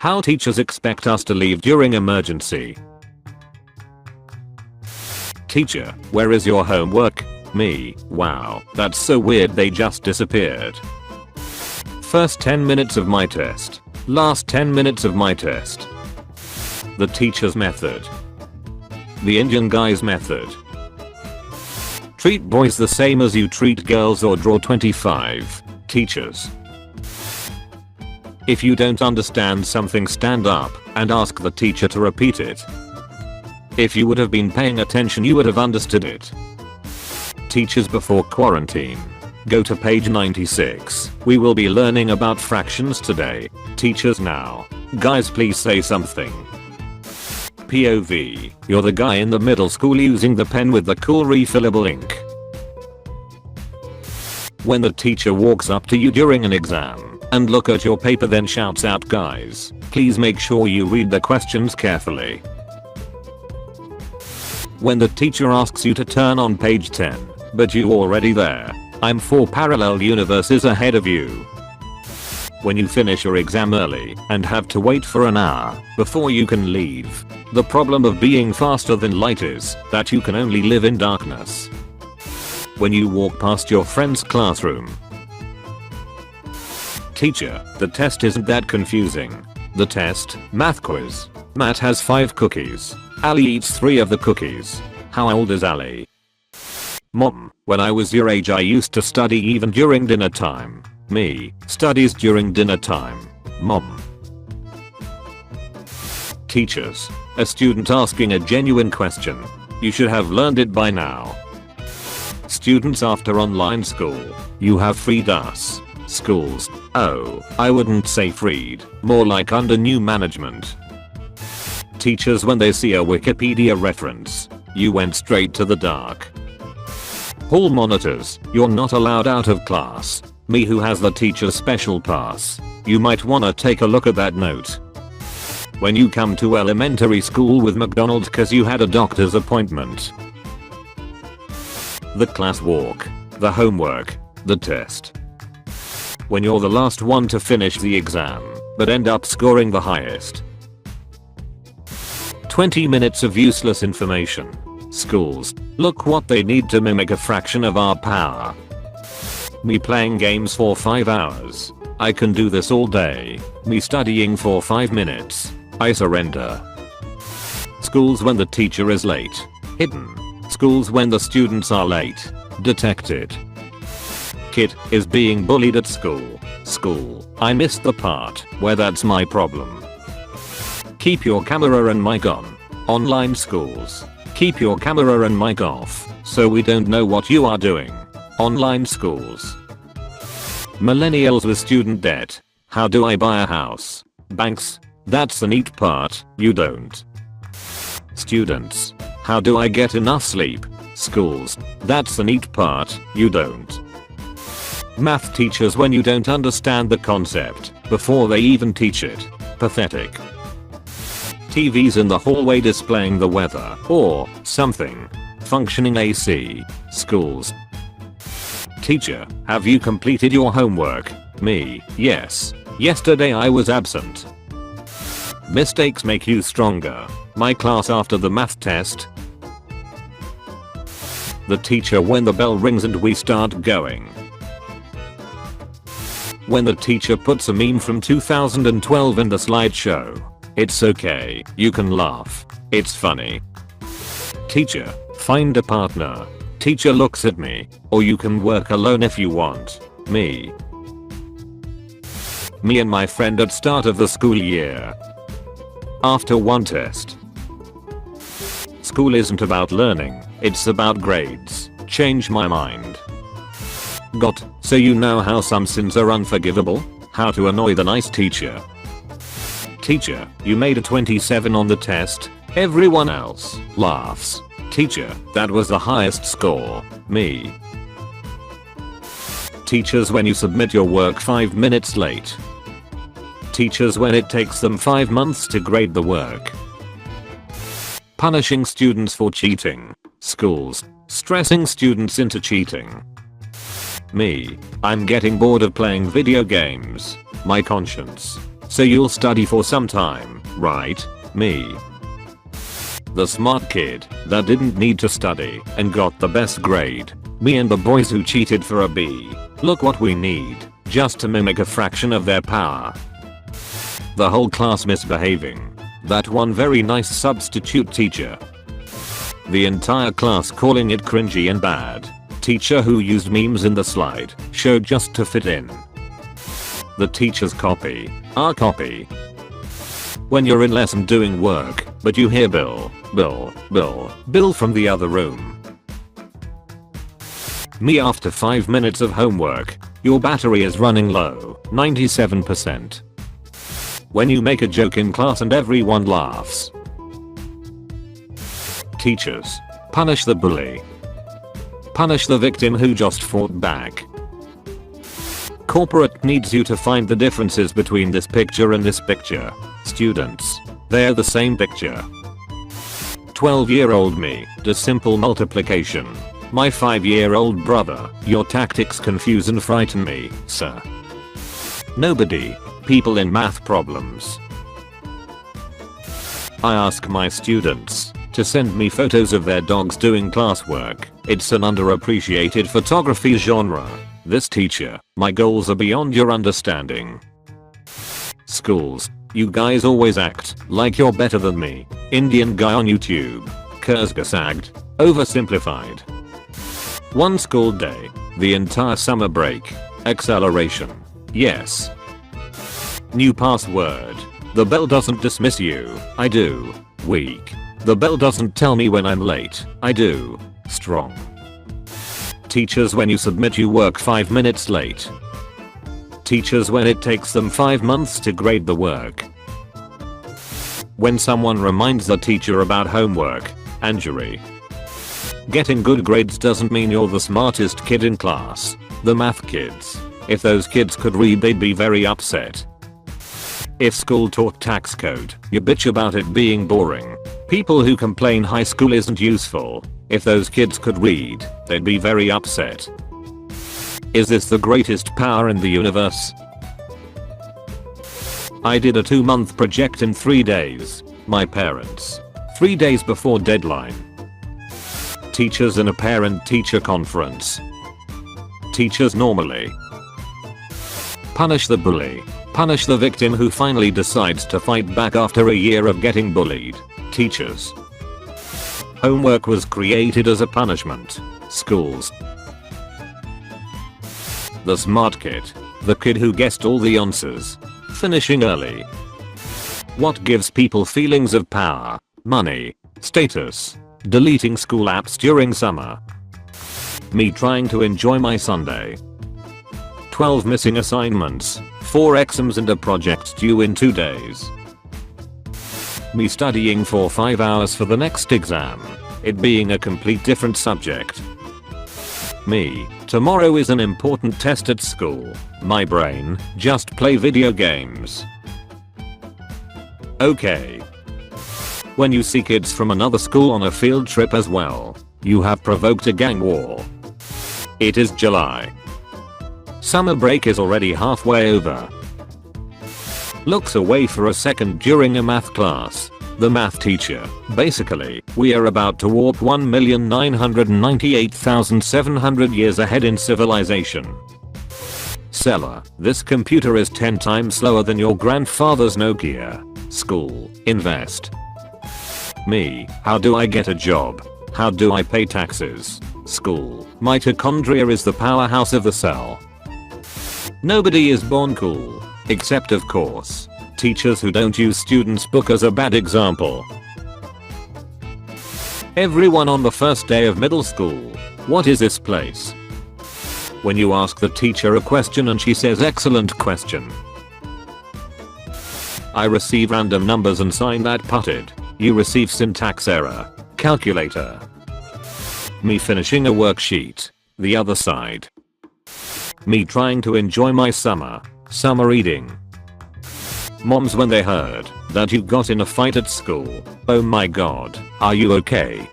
How teachers expect us to leave during emergency. Teacher, where is your homework? Me, wow, that's so weird they just disappeared. First 10 minutes of my test. Last 10 minutes of my test. The teacher's method. The Indian guy's method. Treat boys the same as you treat girls or draw 25. Teachers. If you don't understand something, stand up and ask the teacher to repeat it. If you would have been paying attention, you would have understood it. Teachers before quarantine. Go to page 96. We will be learning about fractions today. Teachers now. Guys, please say something. POV. You're the guy in the middle school using the pen with the cool refillable ink. When the teacher walks up to you during an exam and look at your paper, then shouts out, guys, please make sure you read the questions carefully. When the teacher asks you to turn on page 10, but you're already there. I'm 4 parallel universes ahead of you. When you finish your exam early and have to wait for an hour before you can leave. The problem of being faster than light is that you can only live in darkness. When you walk past your friend's classroom. Teacher, the test isn't that confusing. The test, math quiz. Matt has 5 cookies. Ali eats 3 of the cookies. How old is Ali? Mom, when I was your age I used to study even during dinner time. Me, studies during dinner time. Mom. Teachers, a student asking a genuine question. You should have learned it by now. Students after online school. You have freed us. Schools. Oh, I wouldn't say freed, more like under new management. Teachers when they see a Wikipedia reference. You went straight to the dark. Hall monitors, you're not allowed out of class. Me who has the teacher's special pass. You might wanna take a look at that note. When you come to elementary school with McDonald's cause you had a doctor's appointment. The class walk. The homework. The test. When you're the last one to finish the exam, but end up scoring the highest. 20 minutes of useless information. Schools. Look what they need to mimic a fraction of our power. Me playing games for 5 hours. I can do this all day. Me studying for 5 minutes. I surrender. Schools when the teacher is late. Hidden. Schools when the students are late. Detected. Kid is being bullied at school. School. I missed the part where that's my problem. Keep your camera and mic on. Online schools. Keep your camera and mic off so we don't know what you are doing. Online schools. Millennials with student debt. How do I buy a house? Banks. That's the neat part, you don't. Students. How do I get enough sleep? Schools. That's the neat part, you don't. Math teachers when you don't understand the concept before they even teach it. Pathetic. TVs in the hallway displaying the weather or something. Functioning AC. Schools. Teacher, have you completed your homework? Me, yes. Yesterday I was absent. Mistakes make you stronger. My class after the math test. The teacher when the bell rings and we start going. When the teacher puts a meme from 2012 in the slideshow. It's okay, you can laugh. It's funny. Teacher, find a partner. Teacher looks at me. Or you can work alone if you want. Me. Me and my friend at start of the school year. After one test. School isn't about learning, it's about grades. Change my mind. Got, so you know how some sins are unforgivable? How to annoy the nice teacher. Teacher, you made a 27 on the test. Everyone else laughs. Teacher, that was the highest score. Me. Teachers when you submit your work 5 minutes late. Teachers when it takes them 5 months to grade the work. Punishing students for cheating. Schools. Stressing students into cheating. Me. I'm getting bored of playing video games. My conscience. So you'll study for some time, right? Me. The smart kid that didn't need to study and got the best grade. Me and the boys who cheated for a B. Look what we need, just to mimic a fraction of their power. The whole class misbehaving. That one very nice substitute teacher. The entire class calling it cringy and bad. Teacher who used memes in the slide show just to fit in. The teacher's copy. Our copy. When you're in lesson doing work, but you hear Bill, Bill, Bill, Bill from the other room. Me after 5 minutes of homework. Your battery is running low, 97%. When you make a joke in class and everyone laughs. Teachers. Punish the bully. Punish the victim who just fought back. Corporate needs you to find the differences between this picture and this picture. Students. They're the same picture. 12-year-old me does simple multiplication. My 5-year-old brother, your tactics confuse and frighten me, sir. Nobody. People in math problems. I ask my students to send me photos of their dogs doing classwork. It's an underappreciated photography genre. This teacher, my goals are beyond your understanding. Schools. You guys always act like you're better than me. Indian guy on YouTube. Kurzgesagt. Oversimplified. One school day. The entire summer break. Acceleration. Yes. New password. The bell doesn't dismiss you. I do. Weak. The bell doesn't tell me when I'm late. I do. Strong. Teachers when you submit you work 5 minutes late. Teachers when it takes them 5 months to grade the work. When someone reminds the teacher about homework. Injury. Getting good grades doesn't mean you're the smartest kid in class. The math kids. If those kids could read they'd be very upset. If school taught tax code, you bitch about it being boring. People who complain high school isn't useful. If those kids could read, they'd be very upset. Is this the greatest power in the universe? I did a 2-month project in 3 days. My parents. 3 days before deadline. Teachers in a parent-teacher conference. Teachers normally. Punish the bully. Punish the victim who finally decides to fight back after a year of getting bullied. Teachers. Homework was created as a punishment. Schools. The smart kid. The kid who guessed all the answers. Finishing early. What gives people feelings of power? Money. Status. Deleting school apps during summer. Me trying to enjoy my Sunday. 12 missing assignments. 4 exams and a project due in 2 days. Me studying for 5 hours for the next exam. It being a complete different subject. Me. Tomorrow is an important test at school. My brain. Just play video games. Okay. When you see kids from another school on a field trip as well. You have provoked a gang war. It is July. Summer break is already halfway over. Looks away for a second during a math class. The math teacher. Basically, we are about to warp 1,998,700 years ahead in civilization. Seller. This computer is 10 times slower than your grandfather's Nokia. School. Invest. Me. How do I get a job? How do I pay taxes? School. Mitochondria is the powerhouse of the cell. Nobody is born cool. Except of course. Teachers who don't use students' book as a bad example. Everyone on the first day of middle school. What is this place? When you ask the teacher a question and she says excellent question. I receive random numbers and sign that putted. You receive syntax error. Calculator. Me finishing a worksheet. The other side. Me trying to enjoy my summer. Summer reading. Moms when they heard that you got in a fight at school. Oh my god, are you okay?